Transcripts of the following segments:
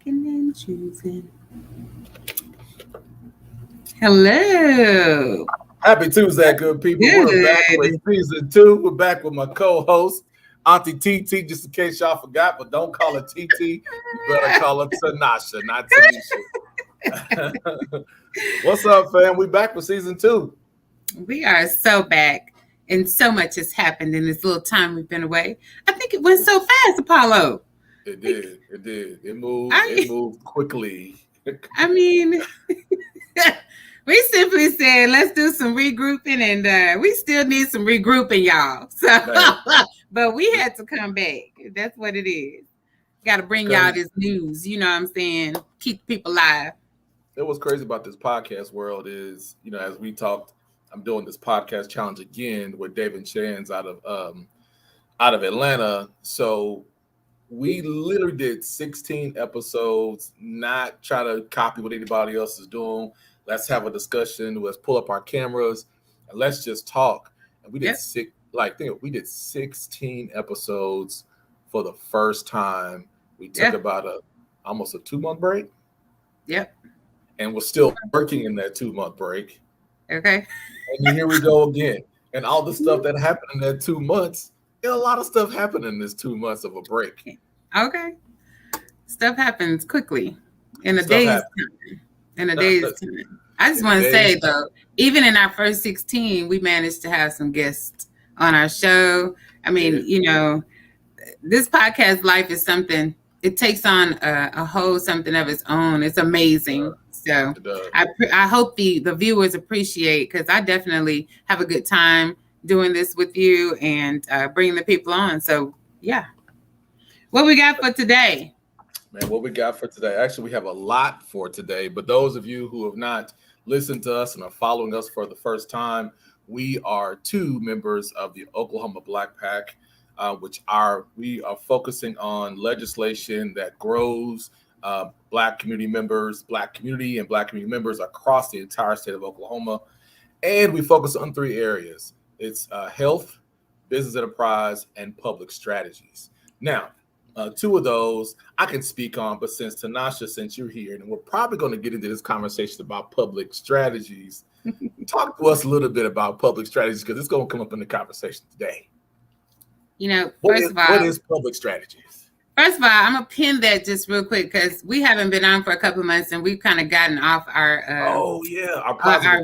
Picking and choosing. Hello. Happy Tuesday, good people. Good. We're back with season 2. We're back with my co-host, Auntie TT, just in case y'all forgot, but don't call her TT. You better call her Tanasha, not Tanisha. What's up, fam? We back with season 2. We are so back, and so much has happened in this little time we've been away. I think it went so fast, Apollo. It did. It moved quickly. I mean, we simply said, let's do some regrouping, and we still need some regrouping, y'all. So, but we had to come back. That's what it is. Got to bring y'all this news. You know what I'm saying? Keep people alive. It was crazy about this podcast world is, as we talked, I'm doing this podcast challenge again with David Chan's out of Atlanta. So we literally did 16 episodes, not try to copy what anybody else is doing. Let's have a discussion. Let's pull up our cameras and let's just talk. And we did we did 16 episodes for the first time. We took about almost a 2-month break. Yep. And we're still working in that 2-month break. Okay. And here we go again. And all the stuff that happened in that 2 months, a lot of stuff happened in this 2 months of a break. Okay. Stuff happens quickly in a day's time. In a day's time. I just want to say, though, even in our first 16, we managed to have some guests on our show. I mean, this podcast life is something. It takes on a whole something of its own. It's amazing. So I hope the viewers appreciate, because I definitely have a good time doing this with you and bringing the people on. So, yeah. What we got for today? Man, what we got for today? Actually, we have a lot for today. But those of you who have not listened to us and are following us for the first time, we are 2 members of the Oklahoma Black Pack, we are focusing on legislation that grows Black community members across the entire state of Oklahoma. And we focus on 3 areas. It's health, business enterprise, and public strategies. Now, 2 of those I can speak on, but since you're here, and we're probably going to get into this conversation about public strategies, talk to us a little bit about public strategies, because it's going to come up in the conversation today. What is public strategies? First of all, I'm going to pin that just real quick, because we haven't been on for a couple of months, and we've kind of gotten off our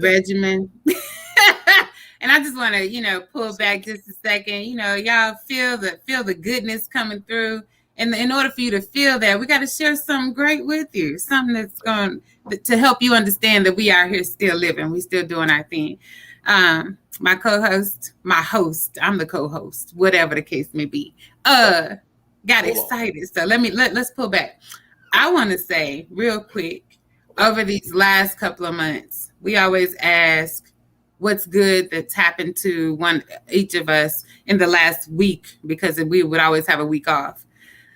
regimen. And I just want to, pull back just a second. Y'all feel the goodness coming through. And in order for you to feel that, we got to share something great with you, something that's going to help you understand that we are here still living. We still doing our thing. My host, I'm the co-host, whatever the case may be, got excited. So let's pull back. I want to say real quick, over these last couple of months, we always ask what's good that's happened to each of us in the last week, because we would always have a week off.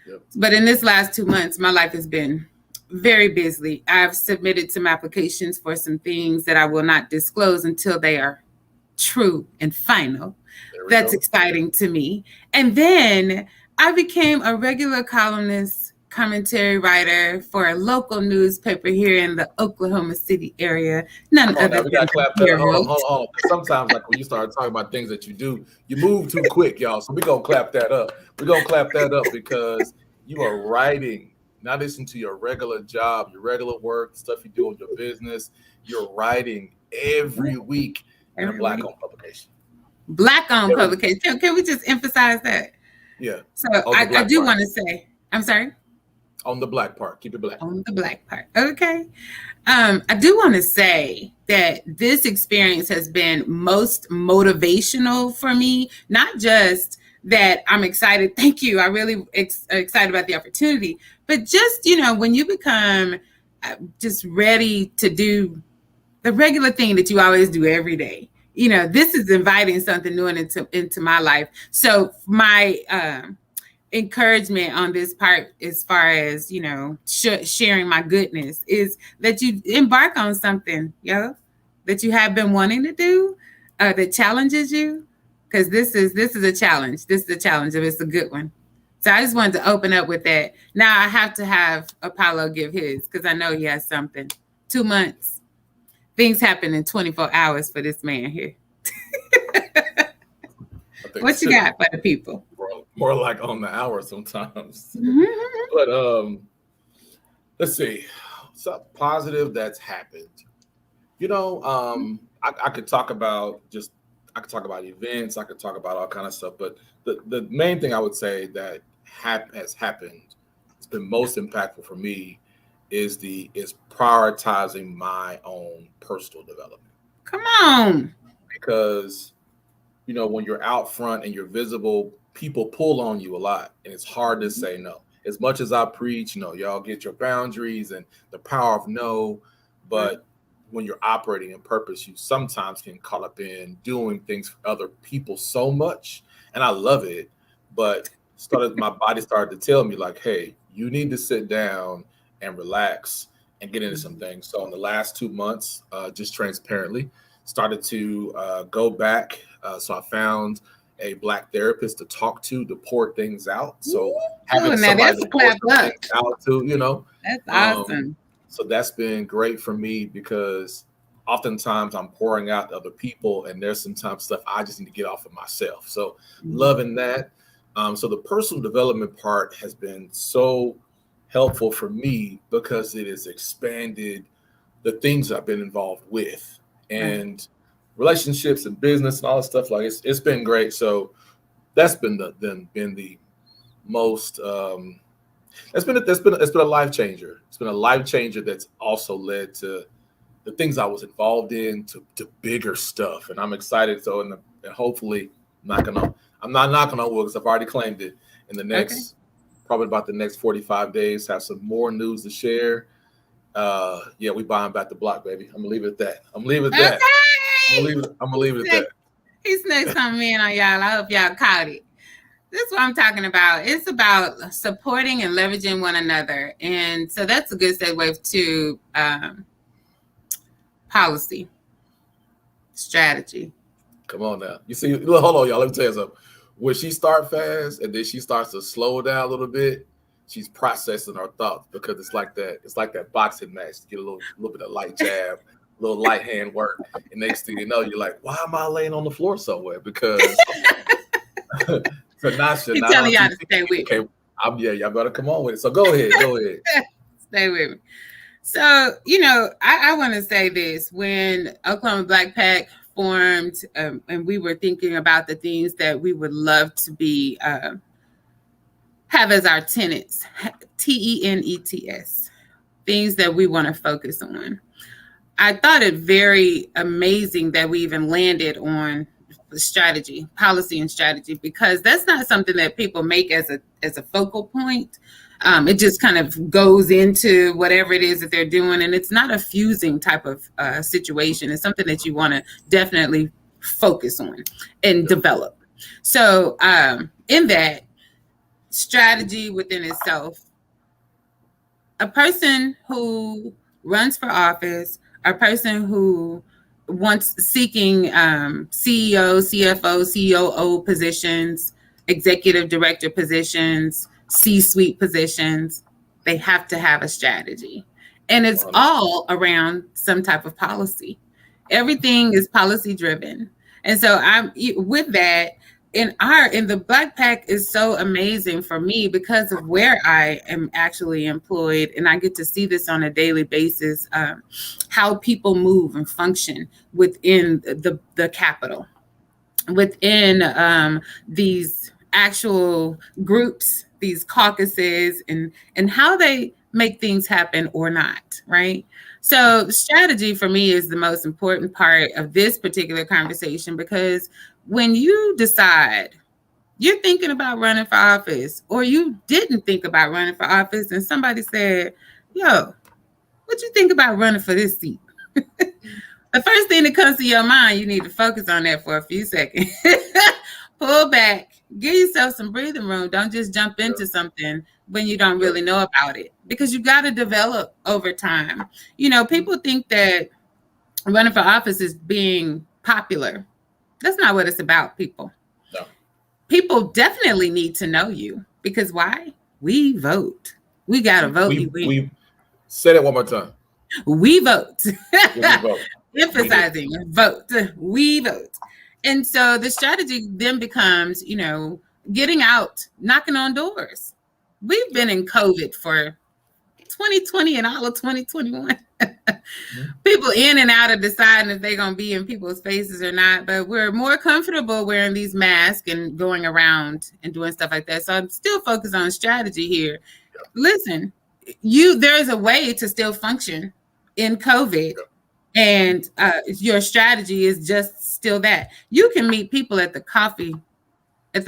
Yep. But in this last 2 months, my life has been very busy. I've submitted some applications for some things that I will not disclose until they are true and final. That's exciting to me. And then I became a regular columnist, commentary writer for a local newspaper here in the Oklahoma City area. We gotta clap that. Hold on. Sometimes, like when you start talking about things that you do, you move too quick, y'all. So we're gonna clap that up. We're gonna clap that up because you are writing, not listening to your regular job, your regular work, stuff you do in your business. You're writing every week in a Black-owned publication. Black-owned publication. Can we just emphasize that? Yeah. So I do want to say, I'm sorry? On the Black part. Keep it Black. On the Black part. Okay. I do want to say that this experience has been most motivational for me. Not just that I'm excited. Thank you. I really excited about the opportunity. But just, when you become just ready to do the regular thing that you always do every day, this is inviting something new into my life. So my encouragement on this part, as far as sharing my goodness, is that you embark on something that you have been wanting to do, that challenges you, because this is a challenge. This is a challenge, and it's a good one. So I just wanted to open up with that. Now I have to have Apollo give his because I know he has something. 2 months. Things happen in 24 hours for this man here. What you got for the people? More like on the hour sometimes. But let's see. Something positive that's happened. I could talk about events, I could talk about all kind of stuff, but the main thing I would say that has happened, it's been most impactful for me is prioritizing my own personal development. Come on. Because when you're out front and you're visible, people pull on you a lot, and it's hard to say no. As much as I preach, y'all get your boundaries and the power of no, but when you're operating in purpose, you sometimes can caught up in doing things for other people so much, and I love it, but my body started to tell me like, hey, you need to sit down and relax and get into some things. So in the last 2 months, just transparently, started to go back. So I found a Black therapist to talk to pour things out. So having somebody to pour things out to, That's awesome. So that's been great for me because oftentimes I'm pouring out to other people, and there's sometimes stuff I just need to get off of myself. So loving that. So the personal development part has been so helpful for me because it has expanded the things I've been involved with and relationships and business and all that stuff. Like it's been great. So that's been the most it's been a life changer. It's been a life changer that's also led to the things I was involved in to bigger stuff. And I'm excited. So and hopefully I'm not knocking on wood because I've already claimed it. In the next probably about the next 45 days, have some more news to share. We buying back the block, baby. I'm gonna leave it at that. I'm gonna leave it at that. He snuck something in on y'all. I hope y'all caught it. This is what I'm talking about. It's about supporting and leveraging one another. And so that's a good segue to policy, strategy. Come on now. You see, hold on, y'all. Let me tell you something. When she starts fast and then she starts to slow down a little bit, she's processing her thoughts because it's like that boxing match. You get a little bit of light jab, a little light hand work, and next thing you know, you're like, why am I laying on the floor somewhere? Because Tanasha, he's telling y'all to stay with me. Y'all better come on with it. So go ahead. Stay with me. So, I want to say this. When Oklahoma Black Pack formed, and we were thinking about the things that we would love to be have as our tenets, TENETS, things that we want to focus on. I thought it very amazing that we even landed on strategy, policy and strategy, because that's not something that people make as a focal point. It just kind of goes into whatever it is that they're doing, and it's not a fusing type of situation. It's something that you want to definitely focus on and develop. So in that, strategy within itself, a person who runs for office, a person who seeking CEO, CFO, COO positions, executive director positions, C-suite positions, they have to have a strategy. And it's all around some type of policy. Everything is policy driven. And so I'm with that. In the Black Pack is so amazing for me because of where I am actually employed, and I get to see this on a daily basis, how people move and function within the Capitol, within these actual groups, these caucuses, and how they make things happen or not, right? So strategy for me is the most important part of this particular conversation, because when you decide you're thinking about running for office, or you didn't think about running for office, and somebody said, yo, what you think about running for this seat? The first thing that comes to your mind, you need to focus on that for a few seconds. Pull back, give yourself some breathing room. Don't just jump into something when you don't really know about it, because you got to develop over time. People think that running for office is being popular. That's not what it's about, people. No. People definitely need to know you, Because why? We vote. We got to vote. We say that one more time. We vote. We vote. Emphasizing vote. We vote. And so the strategy then becomes, getting out, knocking on doors. We've been in COVID for 2020 and all of 2021. People in and out of deciding if they're going to be in people's faces or not, but we're more comfortable wearing these masks and going around and doing stuff like that. So I'm still focused on strategy here. Listen, there's a way to still function in COVID, and your strategy is just still that. You can meet people at the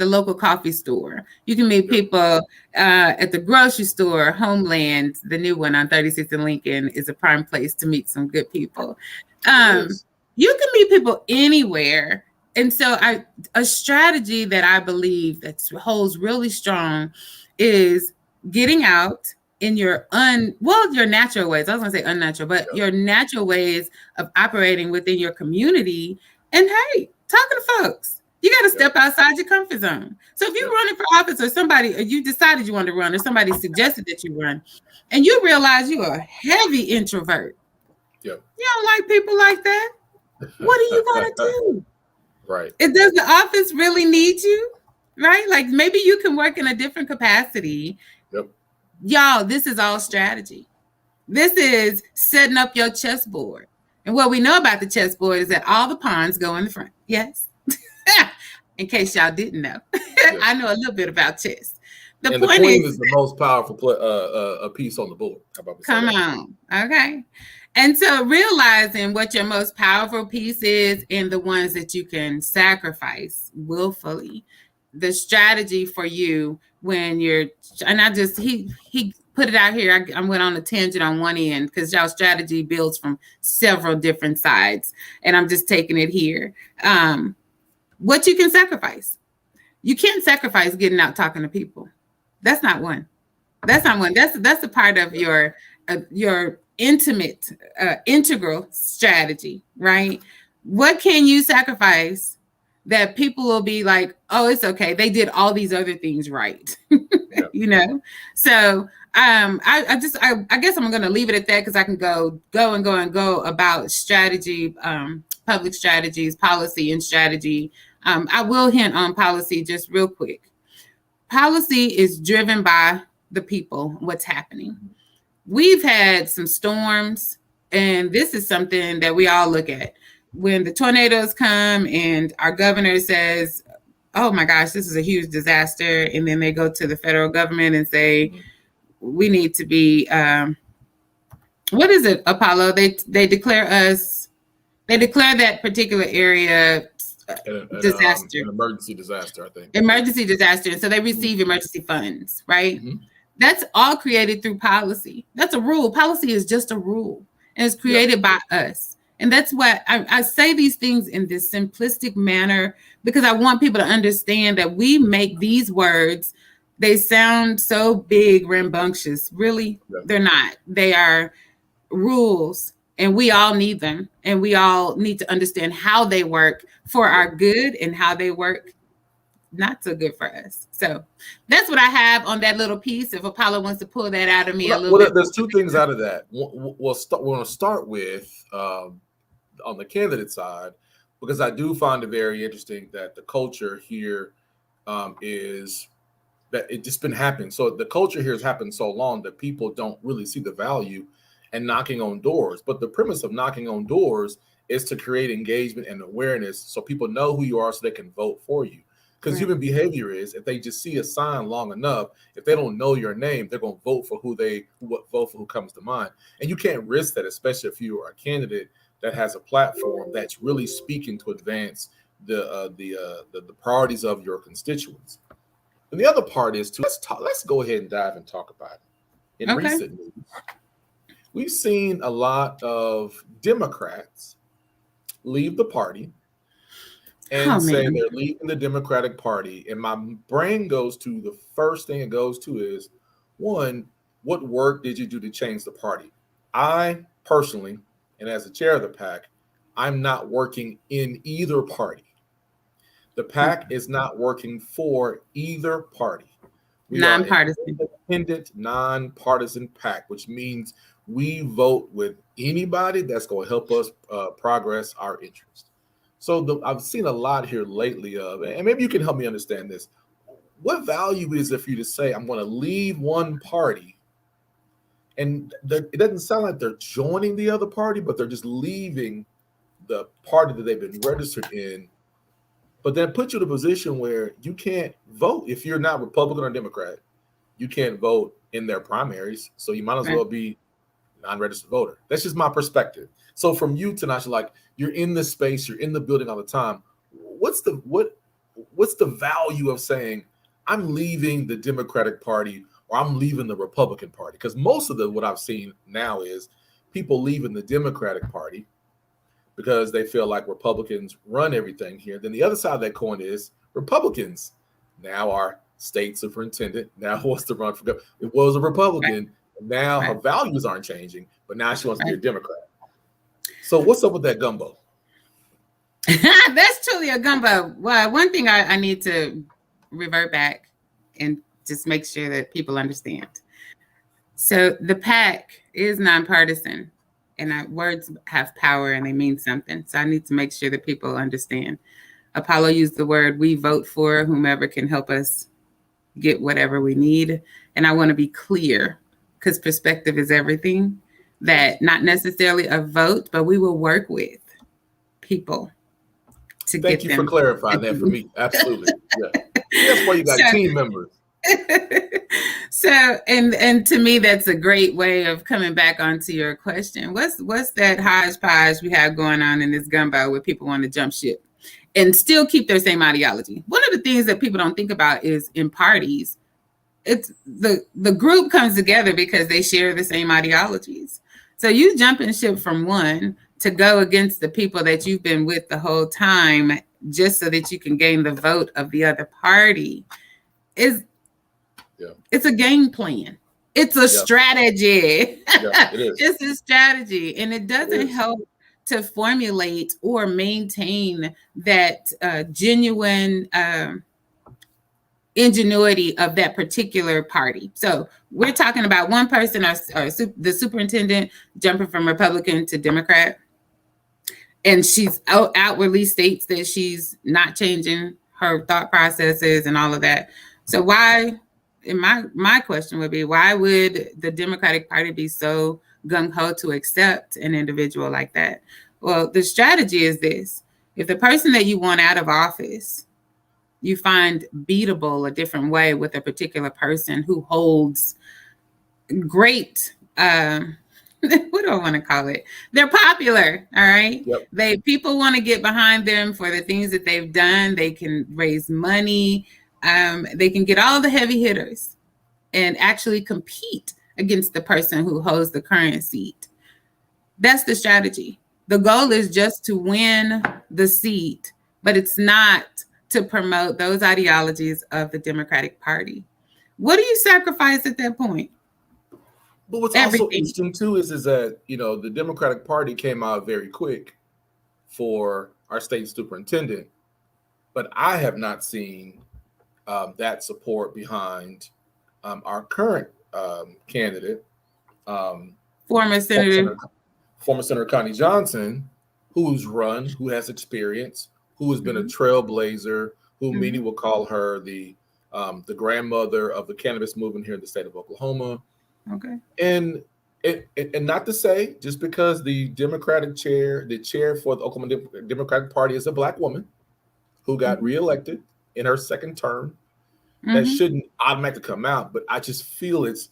local coffee store. You can meet people at the grocery store. Homeland, the new one on 36th and Lincoln, is a prime place to meet some good people. You can meet people anywhere. And so a strategy that I believe that holds really strong is getting out in your natural ways. I was going to say unnatural, but your natural ways of operating within your community. And hey, talking to folks. You got to step outside your comfort zone. So if you're running for office or you decided you want to run or somebody suggested that you run and you realize you're a heavy introvert, you don't like people like that, what are you going to do? Right. Does the office really need you? Right? Like maybe you can work in a different capacity. Y'all, this is all strategy. This is setting up your chessboard. And what we know about the chessboard is that all the pawns go in the front. Yes. In case y'all didn't know, I know a little bit about chess. The queen is the most powerful piece on the board. How about come on, okay. And so realizing what your most powerful piece is and the ones that you can sacrifice willfully, the strategy for you when he put it out here. I went on a tangent on one end because y'all strategy builds from several different sides, and I'm just taking it here. What you can sacrifice. You can't sacrifice getting out talking to people. That's not one. That's a part of your intimate, integral strategy, right? What can you sacrifice that people will be like, oh, it's okay. They did all these other things right. So I guess I'm going to leave it at that because I can go about strategy, public strategies, policy and strategy. I will hint on policy just real quick. Policy is driven by the people, what's happening. We've had some storms, and this is something that we all look at. When the tornadoes come and our governor says, oh my gosh, this is a huge disaster. And then they go to the federal government and say, we need to be, what is it, Apollo? They declare that particular area disaster. An emergency disaster, I think. Emergency disaster. And so they receive emergency funds, right? That's all created through policy. That's a rule. Policy is just a rule. And it's created by us. And that's what I say these things in this simplistic manner because I want people to understand that we make these words, they sound so big, rambunctious. Really, they're not. They are rules, and we all need them. And we all need to understand how they work for our good and how they work not so good for us. So that's what I have on that little piece. If Apollo wants to pull that out of me a little bit. There's two things out of that. We'll start with on the candidate side, because I do find it very interesting that the culture here is that it's just been happening. So the culture here has happened so long that people don't really see the value in knocking on doors. But the premise of knocking on doors is to create engagement and awareness so people know who you are so they can vote for you. Because human behavior is, if they just see a sign long enough, if they don't know your name, they're going to vote for who comes to mind. And you can't risk that, especially if you are a candidate that has a platform that's really speaking to advance the priorities of your constituents. And the other part is let's go ahead and dive and talk about it. In recent news, we've seen a lot of Democrats leave the party and say they're leaving the Democratic Party. And my brain goes to the first thing it goes to is, one, what work did you do to change the party? I personally, and as the chair of the PAC, I'm not working in either party. The PAC is not working for either party. We are an Nonpartisan. independent, nonpartisan PAC, which means we vote with anybody that's going to help us progress our interest. So I've seen a lot here lately of, and maybe you can help me understand this. What value is it for you to say, I'm going to leave one party, and it doesn't sound like they're joining the other party, but they're just leaving the party that they've been registered in, but that puts you in a position where you can't vote if you're not Republican or Democrat. You can't vote in their primaries, so you might as well be non-registered voter. That's just my perspective. So from you, Tinashe, like, you're in the space, you're in the building all the time. What's the value of saying I'm leaving the Democratic Party or I'm leaving the Republican Party? Because most of what I've seen now is people leaving the Democratic Party because they feel like Republicans run everything here. Then the other side of that coin is Republicans now our state superintendent now wants to run for governor. It was a Republican. Now her values aren't changing, but now she wants to be a Democrat. So what's up with that gumbo? That's truly a gumbo. Well, one thing I need to revert back and just make sure that people understand. So the PAC is nonpartisan, and words have power and they mean something. So I need to make sure that people understand. Apollo used the word, we vote for whomever can help us get whatever we need. And I want to be clear, because perspective is everything, that not necessarily a vote, but we will work with people to Thank you for clarifying that for me. Absolutely. Yeah. That's why you got team members. So, and to me, that's a great way of coming back onto your question. What's that hodgepodge we have going on in this gumbo where people want to jump ship and still keep their same ideology? One of the things that people don't think about is in parties, it's the group comes together because they share the same ideologies. So you jumping ship from one to go against the people that you've been with the whole time just so that you can gain the vote of the other party it's a game plan. It's a strategy. It is. It's a strategy, and it doesn't help to formulate or maintain that genuine ingenuity of that particular party. So we're talking about one person or the superintendent jumping from Republican to Democrat, and she's outwardly states that she's not changing her thought processes and all of that. So why, and my question would be, why would the Democratic Party be so gung-ho to accept an individual like that? Well, the strategy is this. If the person that you want out of office, you find beatable a different way with a particular person who holds great, what do I want to call it? They're popular, all right? Yep. People want to get behind them for the things that they've done. They can raise money. They can get all the heavy hitters and actually compete against the person who holds the current seat. That's the strategy. The goal is just to win the seat, but it's not to promote those ideologies of the Democratic Party. What do you sacrifice at that point? But what's also interesting too is that, the Democratic Party came out very quick for our state superintendent, but I have not seen that support behind our current candidate, former Senator Connie Johnson, who has experience, who has been a trailblazer, who many will call her the grandmother of the cannabis movement here in the state of Oklahoma. Okay. And not to say just because the chair for the Oklahoma Democratic Party is a Black woman who got reelected in her second term, that shouldn't automatically come out. But I just feel it's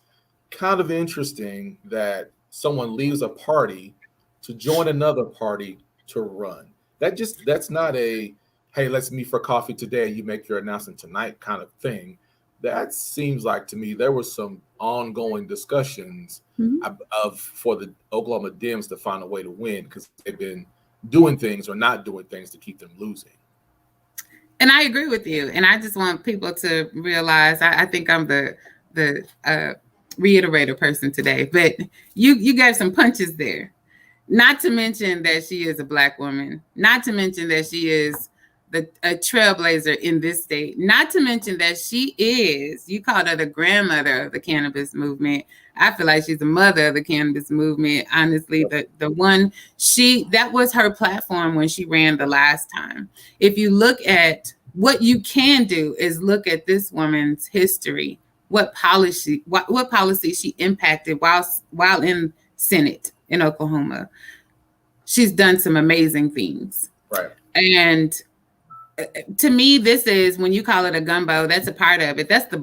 kind of interesting that someone leaves a party to join another party to run. That's not a, hey, let's meet for coffee today, you make your announcement tonight kind of thing. That seems like to me there was some ongoing discussions for the Oklahoma Dems to find a way to win because they've been doing things or not doing things to keep them losing. And I agree with you. And I just want people to realize, I think I'm the reiterator person today, but you gave some punches there. Not to mention that she is a Black woman. Not to mention that she is a trailblazer in this state. Not to mention that she is, you called her the grandmother of the cannabis movement. I feel like she's the mother of the cannabis movement. Honestly, the one that was her platform when she ran the last time. If you look at what you can do is look at this woman's history, what policy she impacted while in Senate in Oklahoma. She's done some amazing things. Right. And to me, this is, when you call it a gumbo, that's a part of it. That's the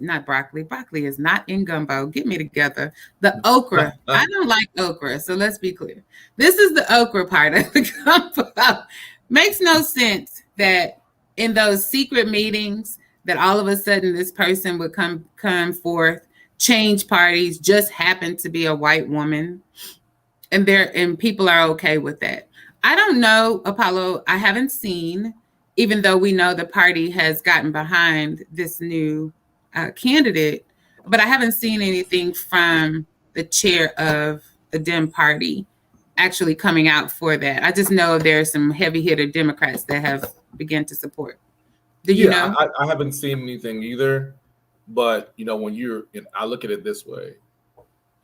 not broccoli. Broccoli is not in gumbo. Get me together. The okra. I don't like okra, so let's be clear. This is the okra part of the gumbo. Makes no sense that in those secret meetings that all of a sudden this person would come forth, change parties, just happen to be a white woman, and people are okay with that. I don't know, Apollo. I haven't seen, even though we know the party has gotten behind this new candidate, but I haven't seen anything from the chair of the Dem party actually coming out for that. I just know there are some heavy hitter Democrats that have begun to support. Do you know? I haven't seen anything either, but when I look at it this way: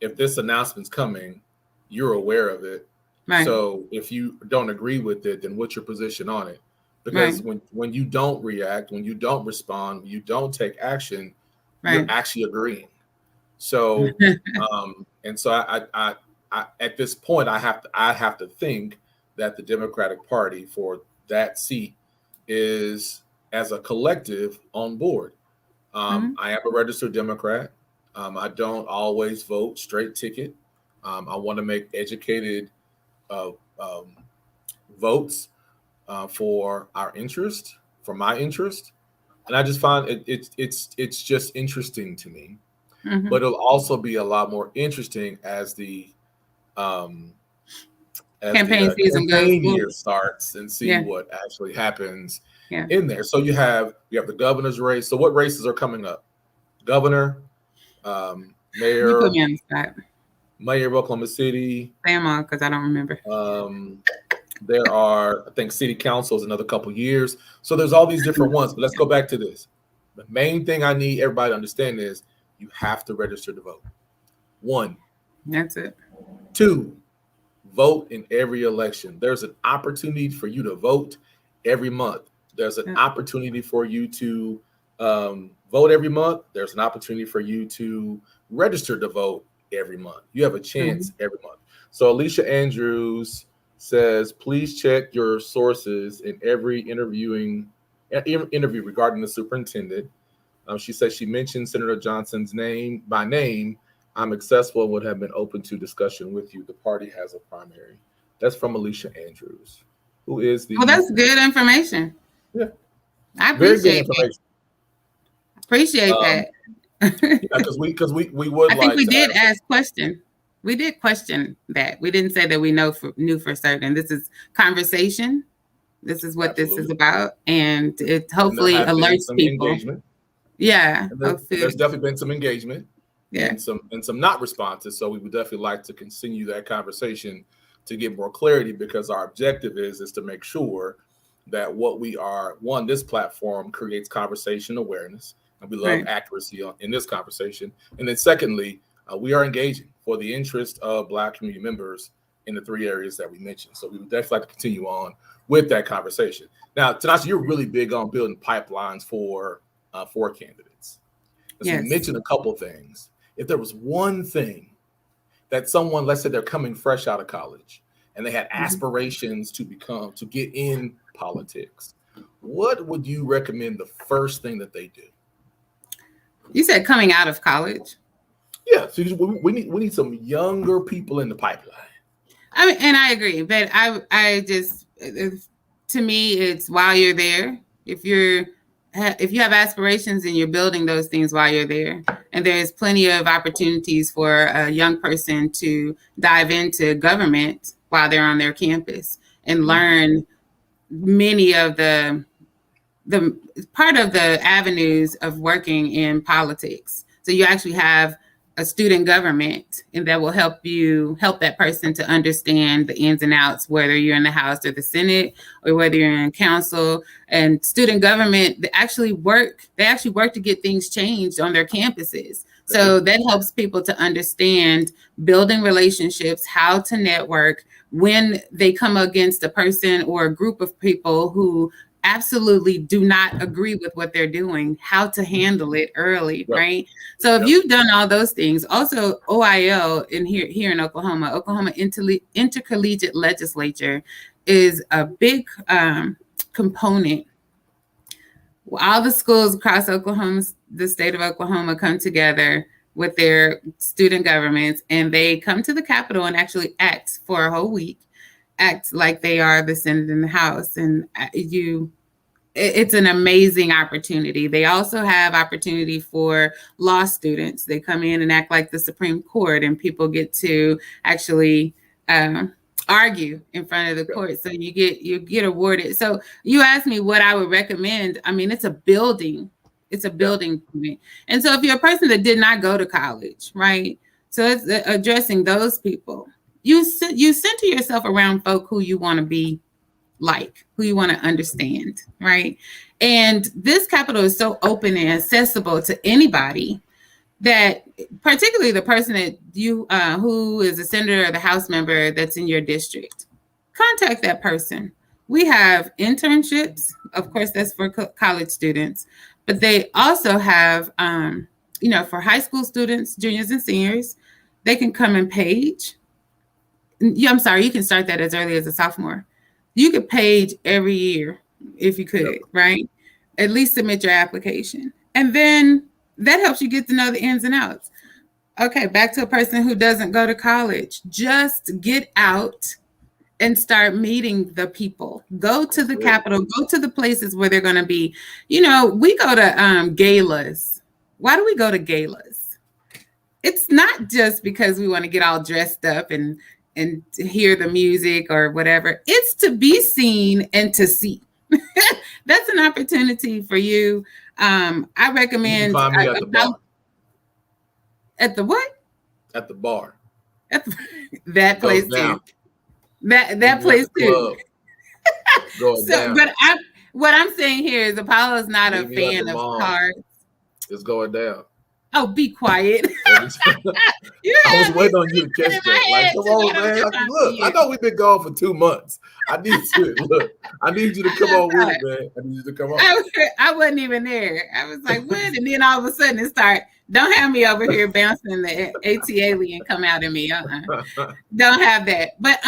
if this announcement's coming, you're aware of it. Right. So if you don't agree with it, then what's your position on it? Because when you don't react, when you don't respond, when you don't take action, you're actually agreeing. So and so I at this point I have to think that the Democratic Party for that seat is, as a collective, on board. I am a registered Democrat. I don't always vote straight ticket. I want to make educated votes for our interest, for my interest, and I just find it's just interesting to me. But it'll also be a lot more interesting as the campaign season year starts and see what actually happens in there. So you have the governor's race. So what races are coming up? Governor, mayor. You put me on the spot. Mayor of Oklahoma City. Say them all because I don't remember. There are, I think, city councils another couple years. So there's all these different ones. But let's go back to this. The main thing I need everybody to understand is you have to register to vote. 1. That's it. 2, vote in every election. There's an opportunity for you to vote every month. There's an opportunity for you to vote every month. There's an opportunity for you to register to vote every month. You have a chance every month. So Alicia Andrews says, please check your sources in every interview regarding the superintendent. She says she mentioned Senator Johnson's name by name. I'm accessible and would have been open to discussion with you. The party has a primary. That's from Alicia Andrews, who is the. Well, that's good information. Yeah, I appreciate it. Appreciate that. Because we would. I think we did ask question. We did question that. We didn't say that we knew for certain. This is conversation. This is what this is about, and it hopefully alerts people. Engagement. Yeah, there's definitely been some engagement. Yeah, and some not responses. So we would definitely like to continue that conversation to get more clarity, because our objective is to make sure that what we are, one, this platform creates conversation awareness, and we love accuracy in this conversation. And then secondly, we are engaging for the interest of Black community members in the 3 areas that we mentioned. So we would definitely like to continue on with that conversation. Now, Tanasha, you're really big on building pipelines for candidates. Yes. You mentioned a couple things. If there was one thing that someone, let's say they're coming fresh out of college and they had aspirations to get in politics, what would you recommend the first thing that they do? You said coming out of college? Yeah, so we need some younger people in the pipeline. I mean, and I agree, but I just, to me, it's while you're there. If you have aspirations and you're building those things while you're there, and there's plenty of opportunities for a young person to dive into government while they're on their campus and learn many of the part of the avenues of working in politics. So you actually have a student government, and that will help that person to understand the ins and outs, whether you're in the House or the Senate or whether you're in council. And student government, they actually work to get things changed on their campuses. So that helps people to understand building relationships, how to network when they come against a person or a group of people who absolutely do not agree with what they're doing, how to handle it early, right? So if you've done all those things, also OIL in here in Oklahoma Intercollegiate Legislature is a big component. All the schools across Oklahoma, the state of Oklahoma, come together with their student governments, and they come to the Capitol and actually act for a whole week, act like they are the Senate and the House, and it's an amazing opportunity. They also have opportunity for law students. They come in and act like the Supreme Court, and people get to actually argue in front of the court. So you get awarded. So you asked me what I would recommend. I mean, it's a building. It's a building point. And so if you're a person that did not go to college, right? So it's addressing those people. You center yourself around folk who you want to be like, who you want to understand, right? And this Capitol is so open and accessible to anybody that, particularly the person that you who is a senator or the House member that's in your district, contact that person. We have internships, of course, that's for college students, but they also have, for high school students, juniors and seniors, they can come and page. I'm sorry, you can start that as early as a sophomore. You could page every year if you could, right? At least submit your application. And then that helps you get to know the ins and outs. Okay, back to a person who doesn't go to college. Just get out and start meeting the people. Go to the Capitol, go to the places where they're going to be. We go to galas. Why do we go to galas? It's not just because we want to get all dressed up and to hear the music or whatever. It's to be seen and to see. That's an opportunity for you. I recommend. You can find me at the bar. At the what? At the bar. That place too. That place too. But what I'm saying here is Apollo's not a fan of cards. It's going down. Oh, be quiet. I was waiting on you to catch that. Like, come on, man. Look, I know we've been gone for 2 months. I need you to come on with it, man. I need you to come on. I wasn't even there. I was like, what? And then all of a sudden it started. Don't have me over here bouncing the AT alien come out of me. Don't have that. But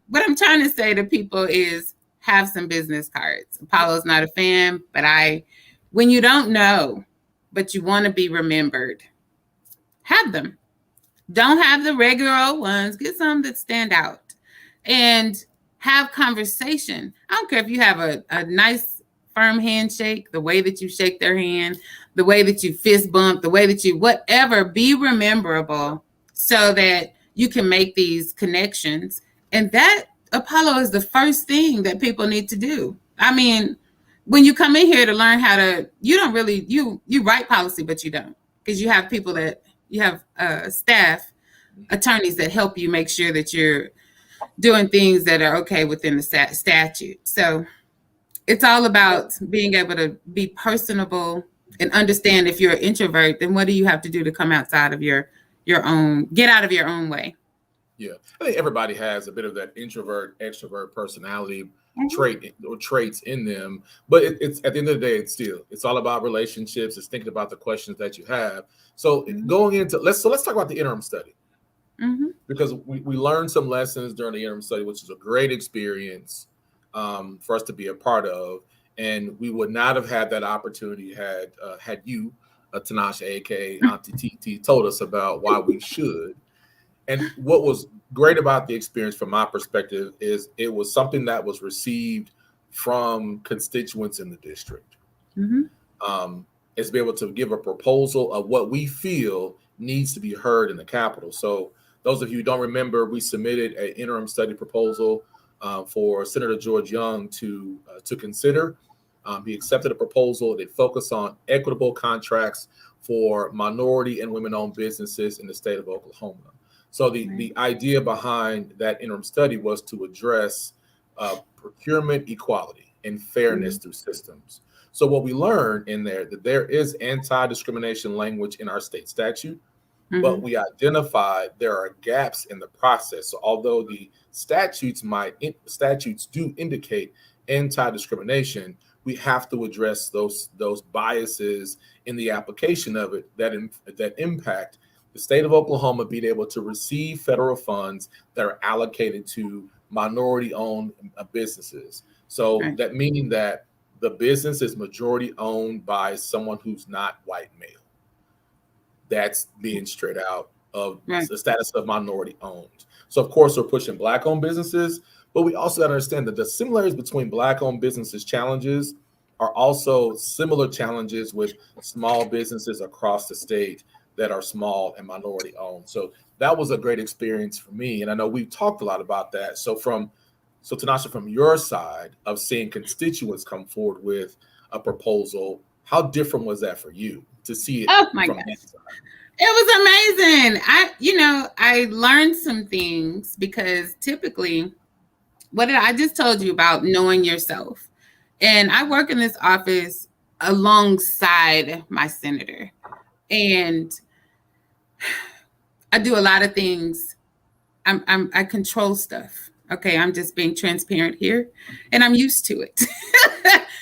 what I'm trying to say to people is have some business cards. Apollo's not a fan, but when you don't know, but you want to be remembered, have them. Don't have the regular old ones. Get some that stand out and have conversation. I don't care if you have a nice firm handshake, the way that you shake their hand, the way that you fist bump, the way that you whatever, be rememberable so that you can make these connections. And that, Apollo, is the first thing that people need to do. I mean, when you come in here to learn how to, you don't really, you write policy, but you don't, because you have people that, you have staff, attorneys that help you make sure that you're doing things that are okay within the statute. So it's all about being able to be personable and understand if you're an introvert, then what do you have to do to come outside of your own, get out of your own way? Yeah, I think everybody has a bit of that introvert, extrovert personality trait or traits in them, but it's at the end of the day, it's all about relationships. It's thinking about the questions that you have. So going into let's talk about the interim study, because we learned some lessons during the interim study, which is a great experience for us to be a part of, and we would not have had that opportunity had you, Tanasha, aka Auntie TT, told us about why we should. And what was great about the experience from my perspective is it was something that was received from constituents in the district. Is be able to give a proposal of what we feel needs to be heard in the Capitol. So those of you who don't remember, we submitted an interim study proposal for Senator George Young to consider. He accepted a proposal that focused on equitable contracts for minority and women-owned businesses in the state of Oklahoma. So the idea behind that interim study was to address procurement equality and fairness through systems. So what we learned in there, that there is anti-discrimination language in our state statute, but we identified there are gaps in the process. So although the statutes do indicate anti-discrimination, we have to address those biases in the application of it that impact the state of Oklahoma being able to receive federal funds that are allocated to minority-owned businesses. So that meaning that the business is majority owned by someone who's not white male. That's being straight out of the status of minority owned. So of course we're pushing black owned businesses, but we also got to understand that the similarities between black owned businesses challenges are also similar challenges with small businesses across the state that are small and minority owned. So that was a great experience for me. And I know we've talked a lot about that. So Tanasha, from your side of seeing constituents come forward with a proposal, how different was that for you to see it? Oh my gosh. It was amazing. I learned some things because typically I just told you about knowing yourself. And I work in this office alongside my senator. And I do a lot of things. I control stuff. Okay, I'm just being transparent here, and I'm used to it.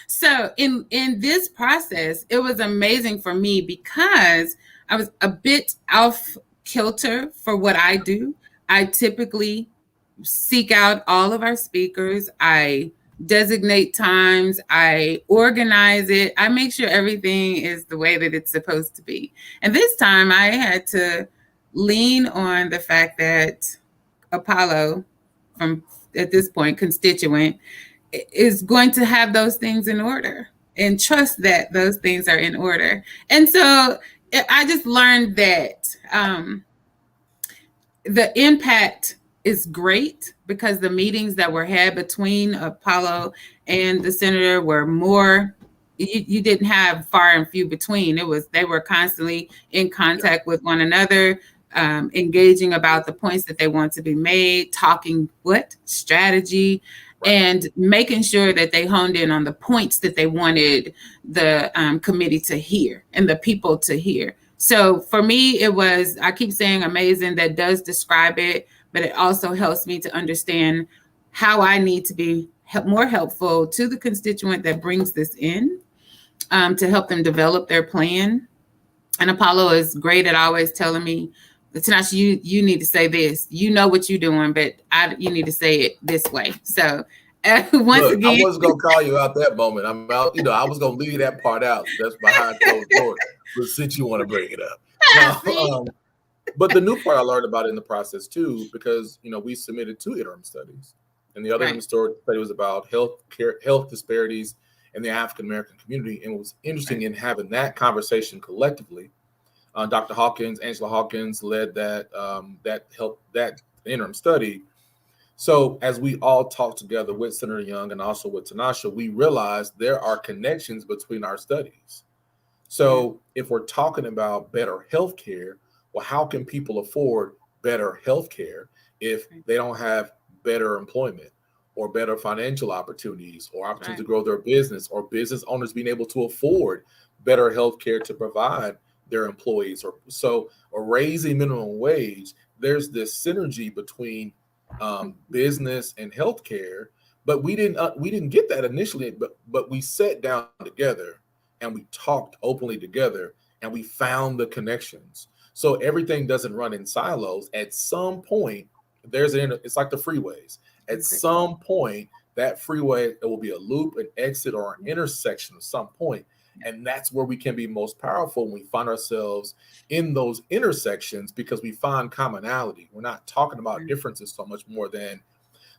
So in this process, it was amazing for me because I was a bit off kilter for what I do. I typically seek out all of our speakers. I designate times. I organize it. I make sure everything is the way that it's supposed to be. And this time I had to lean on the fact that Apollo, from at this point constituent, is going to have those things in order and trust that those things are in order. And so I just learned that the impact is great because the meetings that were had between Apollo and the senator were more, you didn't have far and few between. They were constantly in contact with one another, engaging about the points that they want to be made, talking strategy, and making sure that they honed in on the points that they wanted the committee to hear and the people to hear. So for me, it was, I keep saying amazing. That does describe it, but it also helps me to understand how I need to be more helpful to the constituent that brings this in, to help them develop their plan. And Apollo is great at always telling me, Tanasha, you need to say this. You know what you're doing, but you need to say it this way. So once again, I wasn't gonna call you out that moment. I'm out. I was gonna leave that part out. That's behind closed doors. But since you want to bring it up, but the new part I learned about it in the process too, because we submitted 2 interim studies, and the other interim study was about health disparities in the African American community, and it was interesting in having that conversation collectively. Dr. Angela Hawkins led that interim study. So as we all talked together with Senator Young and also with Tanasha, we realized there are connections between our studies. So if we're talking about better healthcare, well, how can people afford better healthcare if they don't have better employment or better financial opportunities or opportunities to grow their business, or business owners being able to afford better healthcare to provide their employees, or raising minimum wage? There's this synergy between business and healthcare, but we didn't get that initially. But we sat down together and we talked openly together, and we found the connections. So everything doesn't run in silos. At some point, it's like the freeways. At some point, that freeway, it will be a loop, an exit, or an intersection at some point. And that's where we can be most powerful, when we find ourselves in those intersections, because we find commonality. We're not talking about differences so much more than,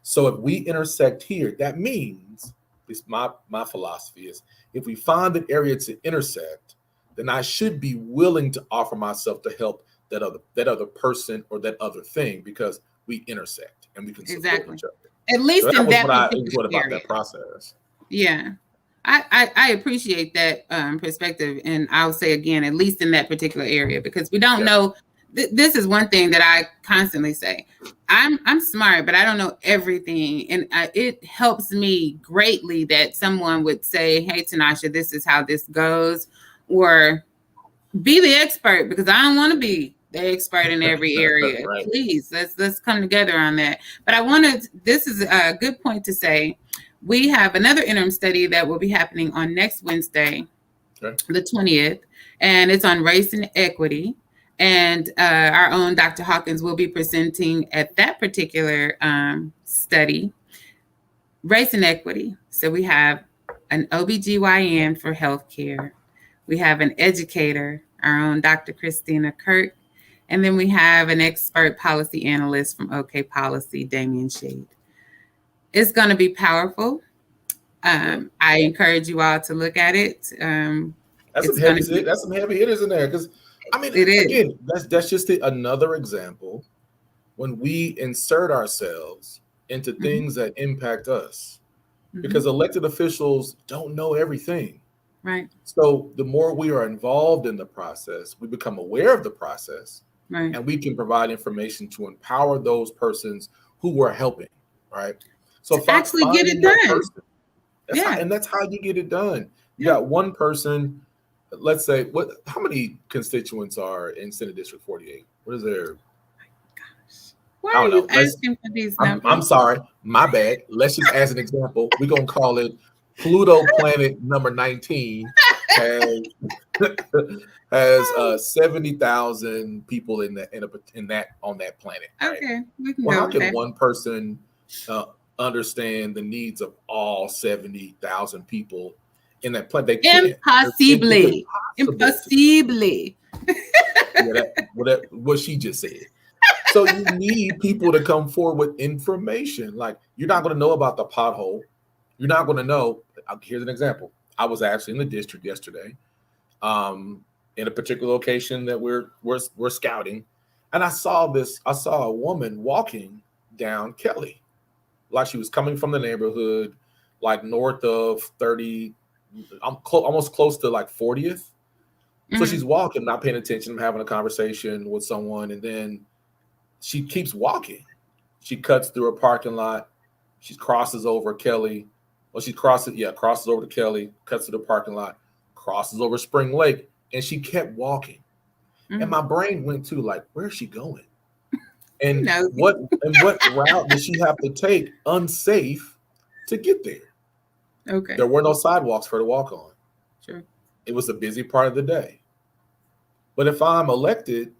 so if we intersect here, that means, at least my philosophy is, if we find an area to intersect, then I should be willing to offer myself to help that other person or that other thing, because we intersect and we can support each other. At least so in that I enjoyed about that process. Yeah. I appreciate that perspective, and I'll say again, at least in that particular area, because we don't know. This is one thing that I constantly say. I'm smart, but I don't know everything, and it helps me greatly that someone would say, "Hey, Tanasha, this is how this goes," or be the expert, because I don't want to be the expert in every area. Right. Please, let's come together on that. But I wanted, this is a good point to say. We have another interim study that will be happening on next Wednesday, the 20th, and it's on race and equity. And our own Dr. Hawkins will be presenting at that particular study, race and equity. So we have an OBGYN for healthcare. We have an educator, our own Dr. Christina Kirk. And then we have an expert policy analyst from OK Policy, Damian Shade. It's going to be powerful. I encourage you all to look at it. That's some heavy hitters in there, because I mean, again, that's just another example when we insert ourselves into things that impact us, because elected officials don't know everything. Right. So the more we are involved in the process, we become aware of the process, right, and we can provide information to empower those persons who we're helping. Right. So to actually get it done. That's how you get it done. You got one person. Let's say, how many constituents are in Senate District 48? What is there? Oh my gosh. Why are you asking for these numbers? I'm sorry. My bad. Let's just as an example. We're going to call it Pluto planet number 19 has 70,000 people on that planet. Right? Okay. We can how can one person understand the needs of all 70,000 people in that planet? They can't. Impossibly. What she just said. So you need people to come forward with information. Like, you're not going to know about the pothole. You're not going to know. Here's an example. I was actually in the district yesterday, in a particular location that we're scouting, and I saw a woman walking down Kelly, like she was coming from the neighborhood, like north of 30. I'm almost close to like 40th. So she's walking, not paying attention. I'm having a conversation with someone, and then she keeps walking. She cuts through a parking lot. She crosses over Kelly. Well, crosses over to Kelly, cuts through the parking lot, crosses over Spring Lake, and she kept walking. And my brain went to, like, where's she going? And what route does she have to take unsafe to get there? Okay. There were no sidewalks for her to walk on. Sure. It was a busy part of the day. But if I'm elected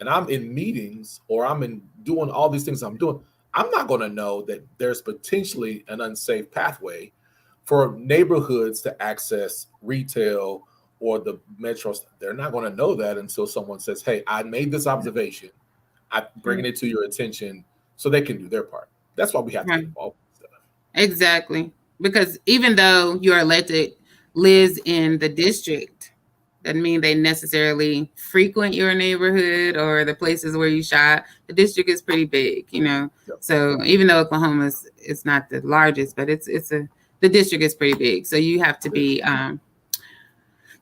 and I'm in meetings or I'm in doing all these things I'm doing, I'm not going to know that there's potentially an unsafe pathway for neighborhoods to access retail or the metros. They're not going to know that until someone says, hey, I made this observation. I'm bringing it to your attention, so they can do their part. That's why we have to get involved with stuff. Exactly. Because even though your elected lives in the district, doesn't mean they necessarily frequent your neighborhood or the places where you shop. The district is pretty big, Yep. So even though Oklahoma is not the largest, but the district is pretty big. So you have to be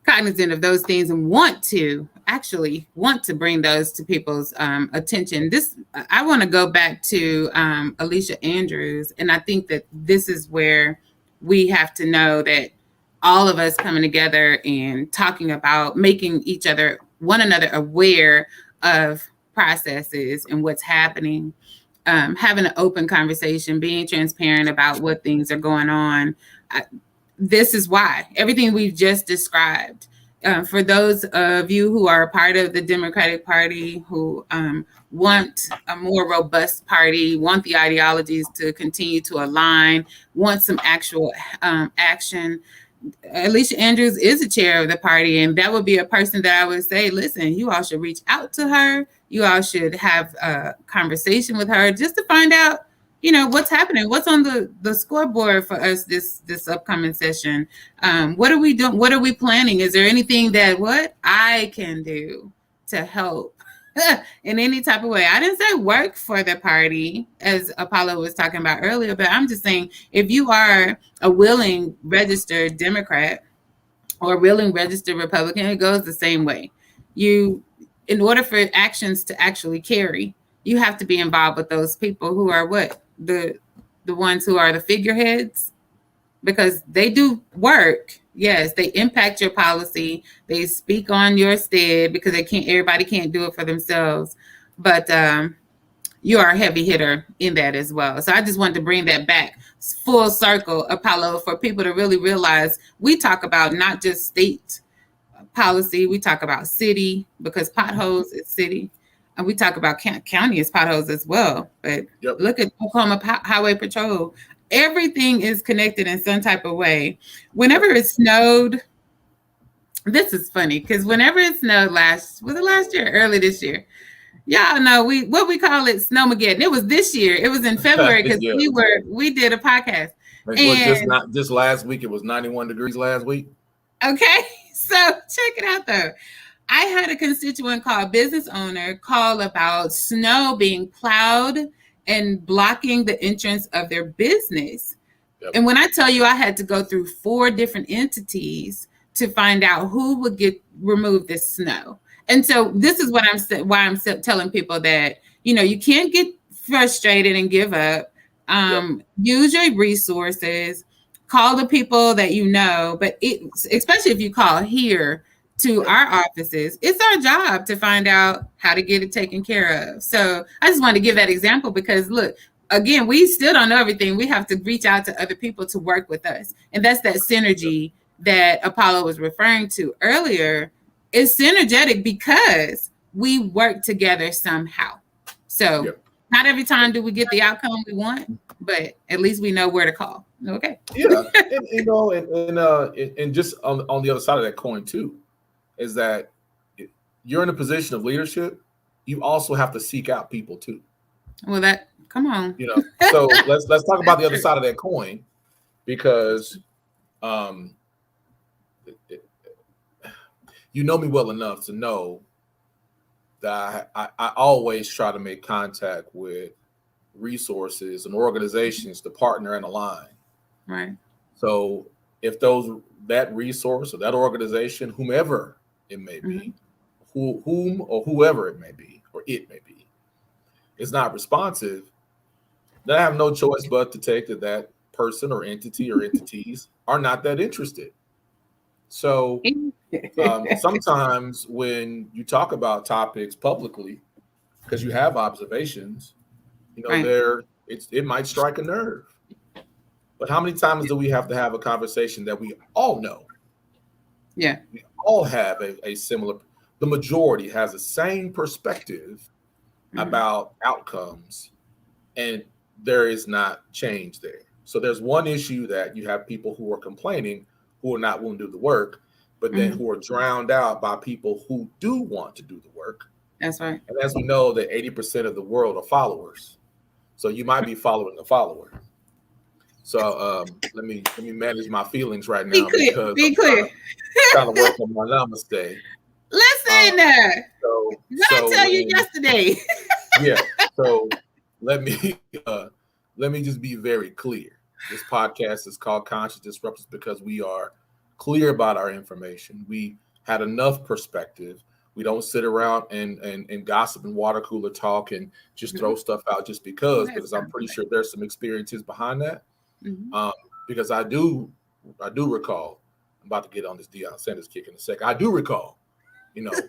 cognizant of those things and want to bring those to people's attention. I want to go back to Alicia Andrews, and I think that this is where we have to know that all of us coming together and talking about making one another aware of processes and what's happening, having an open conversation, being transparent about what things are going on. This is why everything we've just described. For those of you who are a part of the Democratic Party, who want a more robust party, want the ideologies to continue to align, want some actual action, Alicia Andrews is the chair of the party, and that would be a person that I would say, listen, you all should reach out to her. You all should have a conversation with her just to find out, what's happening, what's on the scoreboard for us this upcoming session. What are we doing? What are we planning? Is there anything that I can do to help in any type of way. I didn't say work for the party, as Apollo was talking about earlier, but I'm just saying if you are a willing registered Democrat or willing registered Republican, it goes the same way. You, in order for actions to actually carry, you have to be involved with those people who are what? The ones who are the figureheads, because they do work. Yes, they impact your policy. They speak on your stead because they can't. Everybody can't do it for themselves, but you are a heavy hitter in that as well. So I just wanted to bring that back full circle, Apollo, for people to really realize we talk about not just state policy, we talk about city, because potholes is city, and we talk about county as potholes as well. But look at Oklahoma Highway Patrol. Everything is connected in some type of way. Whenever it snowed, this is funny because whenever it snowed last year, early this year, y'all know what we call it, Snowmageddon. It was this year. It was in February because we did a podcast. And just last week. It was 91 degrees last week. Okay, so check it out though. I had a constituent business owner call about snow being plowed and blocking the entrance of their business. Yep. And when I tell you I had to go through 4 different entities to find out who would remove this snow. And so this is why I'm telling people that, you can't get frustrated and give up. Use your resources, call the people that but especially if you call here to our offices, it's our job to find out how to get it taken care of. So I just wanted to give that example because look, again, we still don't know everything. We have to reach out to other people to work with us. And that's that synergy that Apollo was referring to earlier. It's synergetic because we work together somehow. So not every time do we get the outcome we want, but at least we know where to call. Okay. Yeah. and just on the other side of that coin too, is that you're in a position of leadership. You also have to seek out people too. Well, come on. So let's talk about the other side of that coin, because you know me well enough to know that I always try to make contact with resources and organizations to partner and align. Right. So if that resource or that organization, whomever it may be, whom or whoever it may be, or it may be, is not responsive, then I have no choice but to take that person or entity or entities are not that interested. So sometimes when you talk about topics publicly, because you have observations, it might strike a nerve. But how many times do we have to have a conversation that we all know? Yeah. We all have a similar, the majority has the same perspective about outcomes, and there is not change there. So there's one issue that you have people who are complaining, who are not willing to do the work, but then who are drowned out by people who do want to do the work. That's right. And as we know, that 80% of the world are followers. So you might be following a follower. So let me manage my feelings right now. Be clear. Trying to work on my namaste. Listen, what I tell you yesterday. Yeah. So let me just be very clear. This podcast is called Conscious Disruptors because we are clear about our information. We had enough perspective. We don't sit around and gossip and water cooler talk and just throw stuff out just because I'm pretty sure there's some experiences behind that. Because I do recall, I'm about to get on this Deion Sanders kick in a second. I do recall,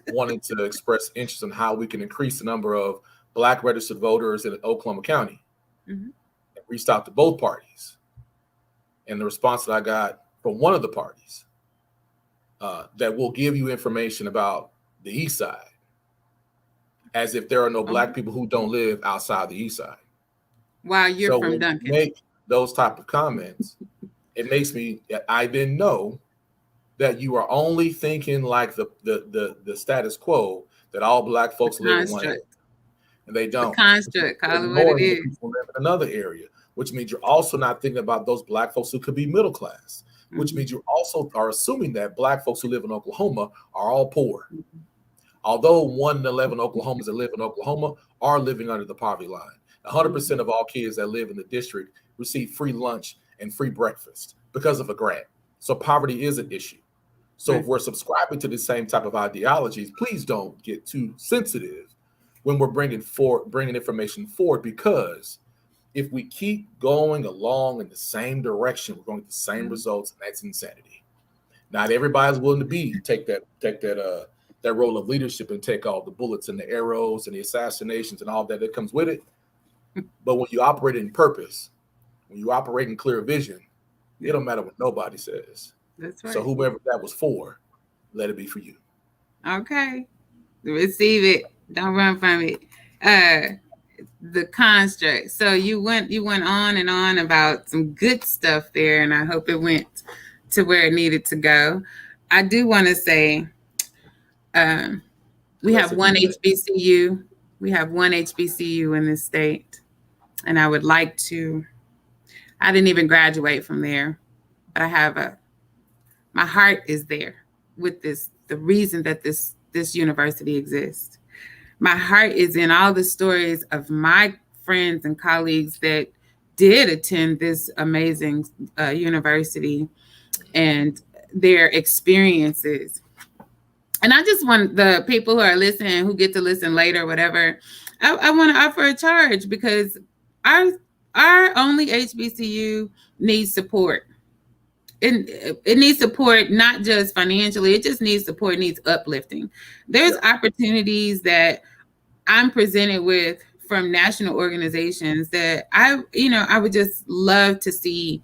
wanting to express interest in how we can increase the number of Black registered voters in Oklahoma County. And reached out to both parties. And the response that I got from one of the parties, that will give you information about the East Side, as if there are no Black people who don't live outside the East Side. Wow, you're from Duncan. You make those type of comments, it makes me, I didn't know that you are only thinking like the status quo, that all Black folks live in one area. And they don't. The construct, call it what it is. People live in another area, which means you're also not thinking about those Black folks who could be middle class, which means you also are assuming that Black folks who live in Oklahoma are all poor. Although 1 in 11 Oklahomans that live in Oklahoma are living under the poverty line. 100% of all kids that live in the district receive free lunch and free breakfast because of a grant. So poverty is an issue. So if we're subscribing to the same type of ideologies, please don't get too sensitive when we're bringing information forward, because if we keep going along in the same direction, we're going to get the same results, and that's insanity. Not everybody's willing to take that role of leadership and take all the bullets and the arrows and the assassinations and all that comes with it. But when you operate in purpose, when you operate in clear vision, it don't matter what nobody says. That's right. So whomever that was for, let it be for you. Okay. Receive it. Don't run from it. The construct. So you went on and on about some good stuff there, and I hope it went to where it needed to go. I do want to say we have one HBCU. We have one HBCU in this state, and I would like to. I didn't even graduate from there, but I have my heart is there with this. The reason that this university exists. My heart is in all the stories of my friends and colleagues that did attend this amazing university and their experiences. And I just want the people who are listening, who get to listen later, whatever, I want to offer a charge, because our only HBCU needs support. It needs support, not just financially. It just needs support, needs uplifting. There's opportunities that I'm presented with from national organizations that I would just love to see.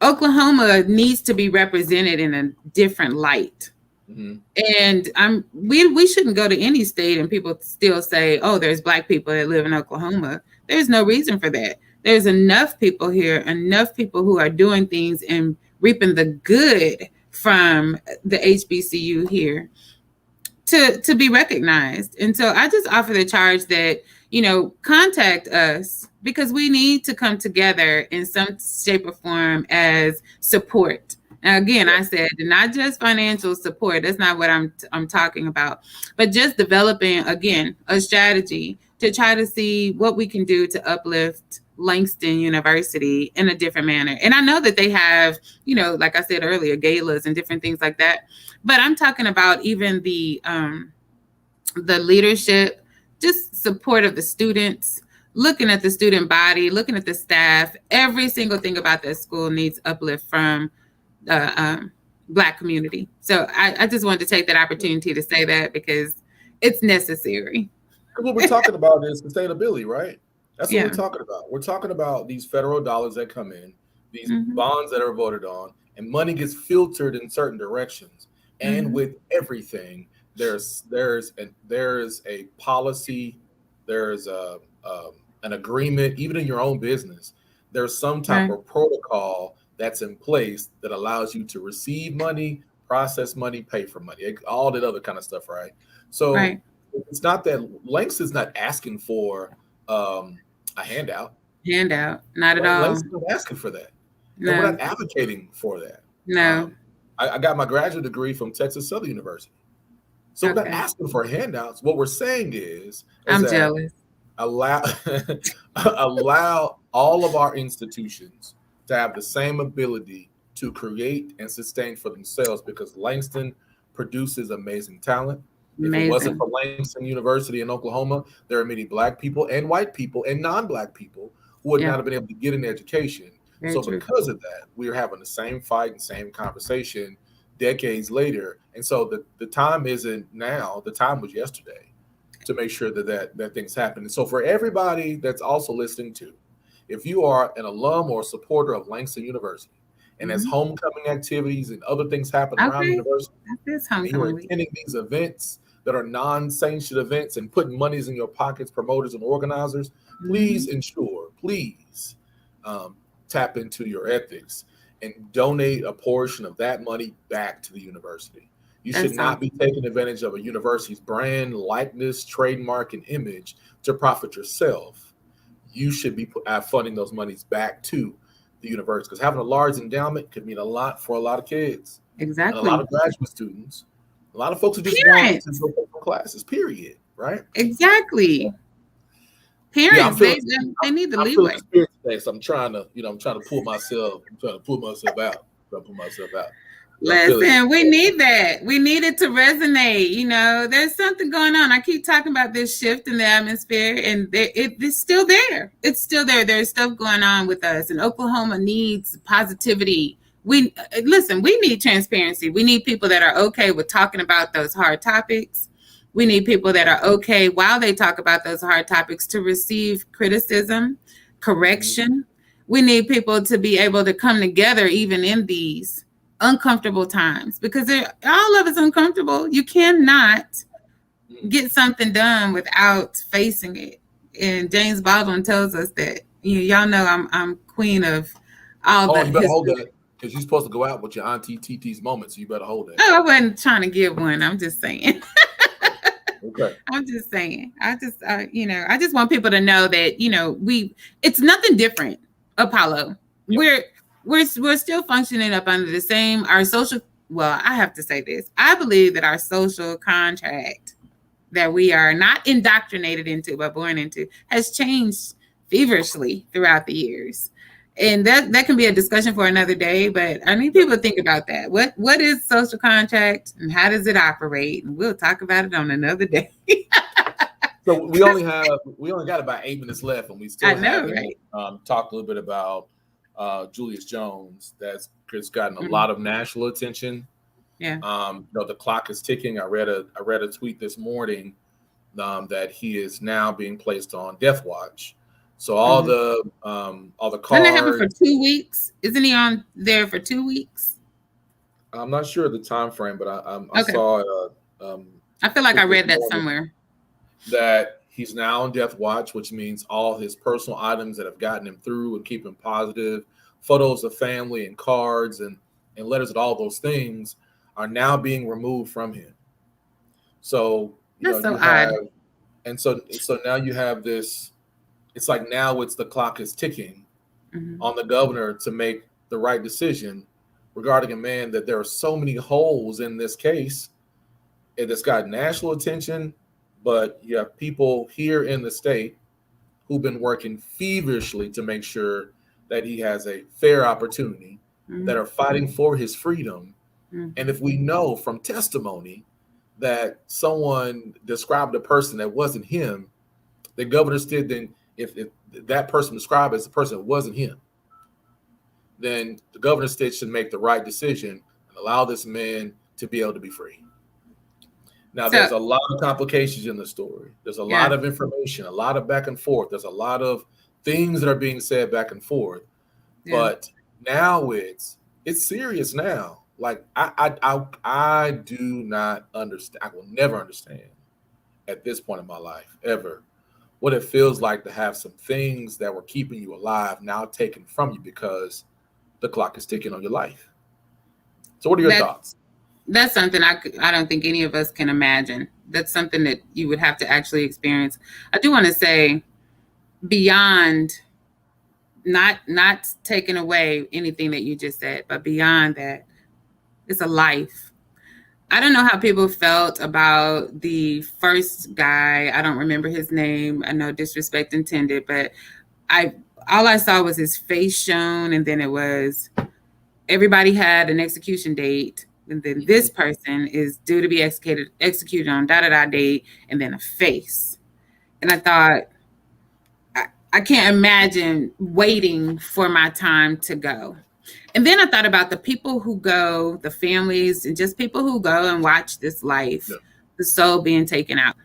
Oklahoma needs to be represented in a different light. Mm-hmm. And we shouldn't go to any state and people still say, oh, there's Black people that live in Oklahoma. There's no reason for that. There's enough people here, enough people who are doing things and reaping the good from the HBCU here to be recognized. And so I just offer the charge that, contact us, because we need to come together in some shape or form as support. Now, again, I said not just financial support. That's not what I'm talking about, but just developing, again, a strategy to try to see what we can do to uplift Langston University in a different manner. And I know that they have, like I said earlier, galas and different things like that. But I'm talking about even the leadership, just support of the students, looking at the student body, looking at the staff. Every single thing about that school needs uplift from the Black community. So I just wanted to take that opportunity to say that, because it's necessary. What we're talking about is sustainability, right? That's what we're talking about. We're talking about these federal dollars that come in, these bonds that are voted on, and money gets filtered in certain directions. And with everything, there's a policy, there's an agreement. Even in your own business, there's some type of protocol that's in place that allows you to receive money, process money, pay for money, all that other kind of stuff, right? So it's not that Langston's not asking for a handout. Not at all. Langston's not asking for that. No. And we're not advocating for that. No. I got my graduate degree from Texas Southern University. So we're not asking for handouts. What we're saying is I'm jealous. Allow all of our institutions to have the same ability to create and sustain for themselves, because Langston produces amazing talent. If it wasn't for Langston University in Oklahoma, there are many Black people and white people and non-Black people who would not have been able to get an education. Because of that, we are having the same fight and same conversation decades later. And so the time isn't now, the time was yesterday to make sure that things happen. And so for everybody that's also listening to, if you are an alum or supporter of Langston University, and as homecoming activities and other things happen around the university, and you're attending these events that are non-sanctioned events and putting monies in your pockets, promoters and organizers, please ensure, tap into your ethics and donate a portion of that money back to the university. You should not be taking advantage of a university's brand, likeness, trademark, and image to profit yourself. You should be funding those monies back to the university, because having a large endowment could mean a lot for a lot of kids. Exactly. And a lot of graduate students A lot of folks who just want to Parents. go from classes, period. Right? Exactly. Yeah, Parents, they need the I'm feeling leeway. the spirit today, so I'm trying to pull myself. I'm trying to pull myself out. Trying to pull myself out. But I'm feeling Listen, we need that. We need it to resonate. You know, there's something going on. I keep talking about this shift in the atmosphere, and it's still there. It's still there. There's stuff going on with us, and Oklahoma needs positivity. We listen. We need transparency. We need people that are okay with talking about those hard topics. We need people that are okay while they talk about those hard topics to receive criticism, correction. We need people to be able to come together even in these uncomfortable times, because all of it's uncomfortable. You cannot get something done without facing it. And James Baldwin tells us that. Y'all know I'm queen of all Oh, the you better hold history. that because you're supposed to go out with your auntie TT's moment, so you better hold that. Oh, I wasn't trying to give one. I'm just saying. Okay. I'm just saying. I just want people to know that it's nothing different. Apollo, Yep. we're still functioning up under the same our social. Well, I have to say this. I believe that our social contract that we are not indoctrinated into but born into has changed feverishly throughout the years. And that can be a discussion for another day, but I need people to think about that. What is social contract and how does it operate? And we'll talk about it on another day. So we only got about 8 minutes left, and we still I know, haven't right? talked a little bit about Julius Jones. That's gotten a lot of national attention. Yeah. The clock is ticking. I read a tweet this morning that he is now being placed on death watch. So all the cards. Didn't it happen for 2 weeks? Isn't he on there for 2 weeks? I'm not sure of the time frame, but I Okay. saw. I feel like I read that somewhere. That he's now on death watch, which means all his personal items that have gotten him through and keep him positive, photos of family and cards and letters and all those things are now being removed from him. So That's so odd. And so now you have this. It's like now it's the clock is ticking on the governor to make the right decision regarding a man that there are so many holes in this case and it's got national attention, but you have people here in the state who've been working feverishly to make sure that he has a fair opportunity, that are fighting for his freedom. And if we know from testimony that someone described a person that wasn't him, the Governor Stitt, then if that person described as the person that wasn't him, then the Governor Stitt should make the right decision and allow this man to be able to be free. Now, there's a lot of complications in the story. There's a lot of information, a lot of back and forth. There's a lot of things that are being said back and forth. Yeah. But now it's serious now. Like I do not understand. I will never understand at this point in my life ever what it feels like to have some things that were keeping you alive now taken from you because the clock is ticking on your life. So what are your thoughts? That's something I don't think any of us can imagine. That's something that you would have to actually experience. I do want to say, beyond not taking away anything that you just said, but beyond that, it's a life. I don't know how people felt about the first guy. I don't remember his name. I know disrespect intended, but all I saw was his face shown, and then it was everybody had an execution date, and then this person is due to be executed on da-da-da date, and then a face. And I thought, I can't imagine waiting for my time to go. And then I thought about the people who go, the families, and just people who go and watch this life, the soul being taken out.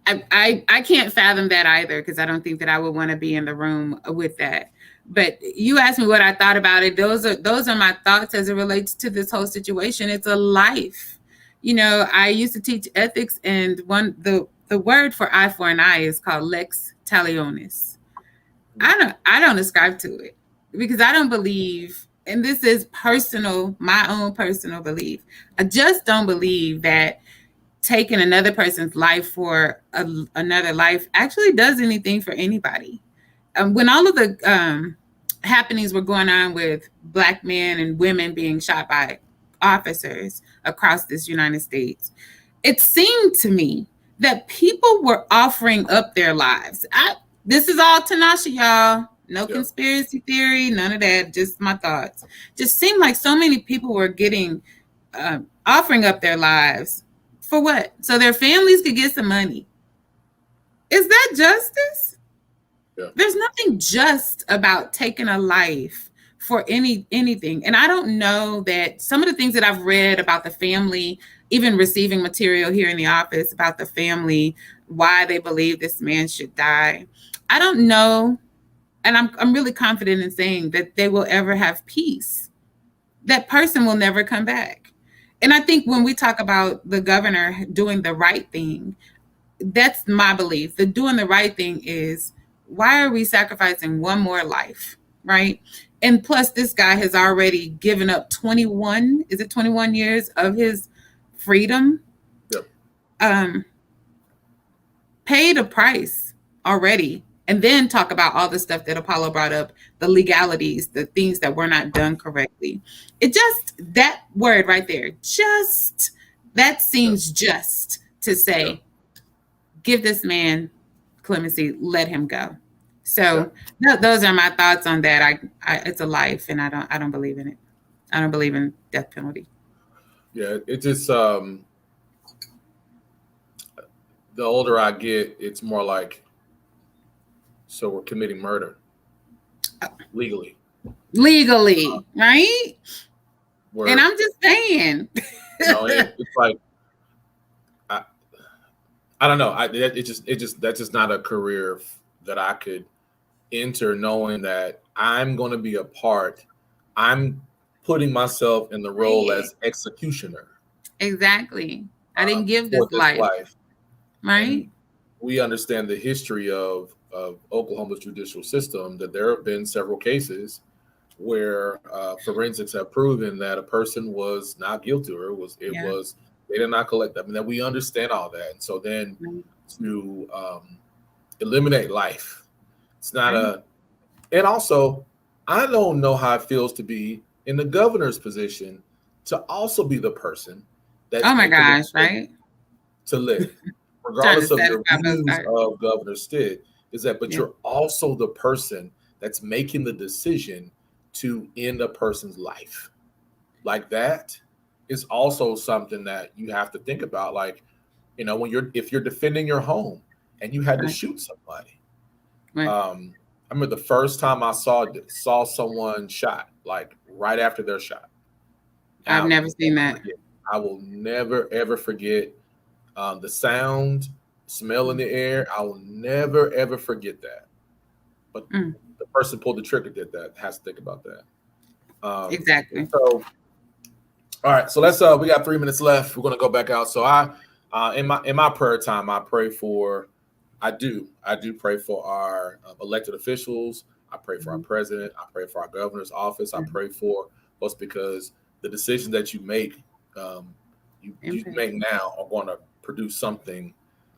I can't fathom that either, because I don't think that I would want to be in the room with that. But you asked me what I thought about it. Those are my thoughts as it relates to this whole situation. It's a life. I used to teach ethics, and the word for eye for an eye is called lex talionis. I don't ascribe to it, because I don't believe, and this is personal, my own personal belief. I just don't believe that taking another person's life for another life actually does anything for anybody. When all of the happenings were going on with Black men and women being shot by officers across this United States, it seemed to me that people were offering up their lives. This is all Tanasha, y'all. No conspiracy theory, none of that. Just my thoughts. Just seemed like so many people were getting offering up their lives for what? So their families could get some money. Is that justice? Yeah. There's nothing just about taking a life for anything. And I don't know that some of the things that I've read about the family, even receiving material here in the office about the family, why they believe this man should die. I don't know. And I'm really confident in saying that they will ever have peace. That person will never come back. And I think when we talk about the governor doing the right thing, that's my belief. The doing the right thing is, why are we sacrificing one more life, right? And plus, this guy has already given up 21 years of his freedom? Yep. Paid a price already. And then talk about all the stuff that Apollo brought up, the legalities, the things that were not done correctly. It just, that word right there, just, that seems just to say, give this man clemency, let him go. So those are my thoughts on that. It's a life, and I don't believe in it. I don't believe in death penalty. Yeah, it just the older I get, it's more like, so we're committing murder legally, right? And I'm just saying, it's like I don't know. That's just not a career that I could enter, knowing that I'm going to be a part. I'm putting myself in the role as executioner. Exactly. I didn't give this life. Right. And we understand the history of Oklahoma's judicial system, that there have been several cases where forensics have proven that a person was not guilty, or they did not collect them, and that we understand all that. And so then to eliminate life, it's not and also, I don't know how it feels to be in the governor's position, to also be the person that's right, to live, regardless of your views of Governor Stitt, but you're also the person that's making the decision to end a person's life. Like, that is also something that you have to think about. Like, if you're defending your home and you had to shoot somebody. I remember the first time I saw someone shot, like right after their shot. I've never seen that. I will never ever forget the sound, smell in the air. I will never ever forget that. But the person pulled the trigger did that. Has to think about that. Exactly. So, all right. So let's. We got 3 minutes left. We're gonna go back out. So in my prayer time, I pray for. I do pray for our elected officials. I pray for our president. I pray for our governor's office. I pray for us, because the decisions that you make, you make now, are going to produce something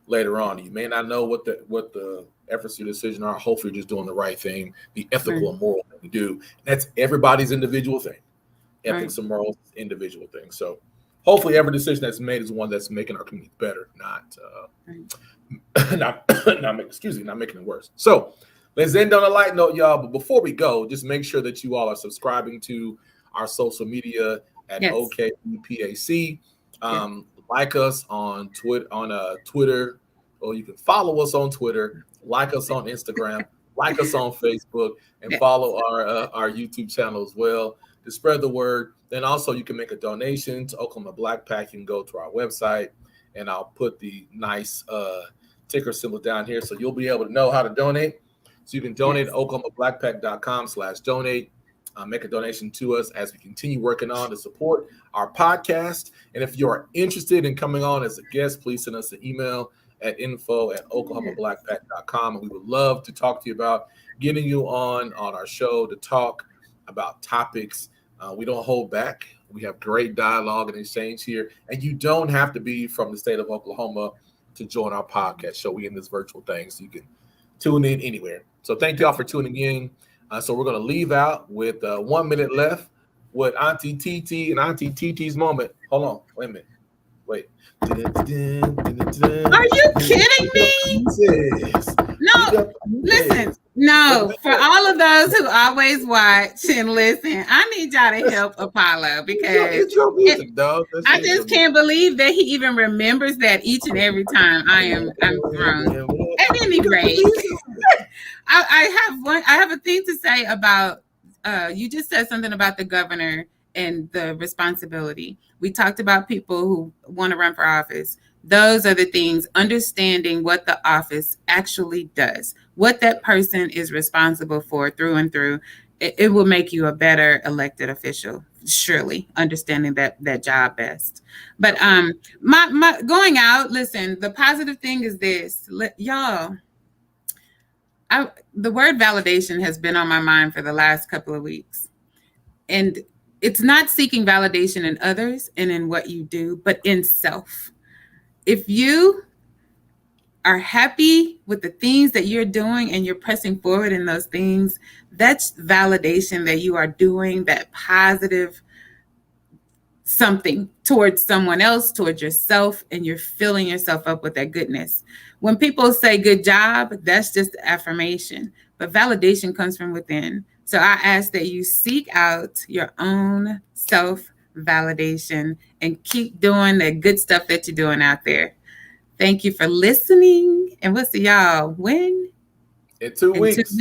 later on. You may not know what the efforts of your decision are. Hopefully, you're just doing the right thing, the ethical and moral thing to do. That's everybody's individual thing. Ethics and morals, individual thing. So hopefully, every decision that's made is one that's making our community better, not making it worse. So let's end on a light note, y'all. But before we go, just make sure that you all are subscribing to our social media at OKPAC. Like us on Twitter, or you can follow us on Twitter. Like us on Instagram. Like us on Facebook, and follow our YouTube channel as well to spread the word. Then also, you can make a donation to Oklahoma Black Pack. You can go to our website, and I'll put the nice ticker symbol down here, so you'll be able to know how to donate. So you can donate at oklahomablackpack.com/donate. Make a donation to us as we continue working on to support our podcast. And if you are interested in coming on as a guest, please send us an email at info@oklahomablackpack.com. And we would love to talk to you about getting you on our show to talk about topics. We don't hold back. We have great dialogue and exchange here. And you don't have to be from the state of Oklahoma to join our podcast show. We in this virtual thing, so you can tune in anywhere. So thank y'all for tuning in. So we're going to leave out with 1 minute left what Auntie TT and Auntie TT's moment. Hold on, wait a minute. Wait. Are you kidding me? No, listen. No, for all of those who always watch and listen, I need y'all to help Apollo because I just can't believe that he even remembers that each and every time I'm thrown. At any rate, I have a thing to say about you just said something about the governor and the responsibility. We talked about people who want to run for office. Those are the things, understanding what the office actually does, what that person is responsible for through and through. It will make you a better elected official, surely, understanding that job best. But my going out, listen, the positive thing is this, y'all. The word validation has been on my mind for the last couple of weeks. And it's not seeking validation in others and in what you do, but in self. If you are happy with the things that you're doing and you're pressing forward in those things, that's validation that you are doing that positive something towards someone else, towards yourself, and you're filling yourself up with that goodness. When people say good job, that's just affirmation, but validation comes from within. So I ask that you seek out your own self validation and keep doing the good stuff that you're doing out there. Thank you for listening, and we'll see y'all when? In 2 weeks.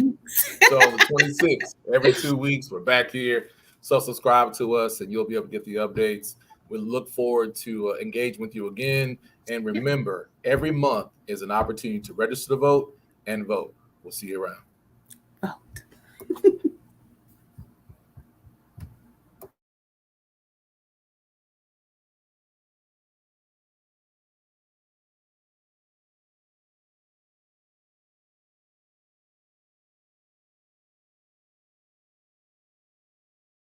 So the 26th, every 2 weeks, we're back here. So subscribe to us and you'll be able to get the updates. We look forward to engaging with you again. And remember, every month is an opportunity to register to vote and vote. We'll see you around. Vote.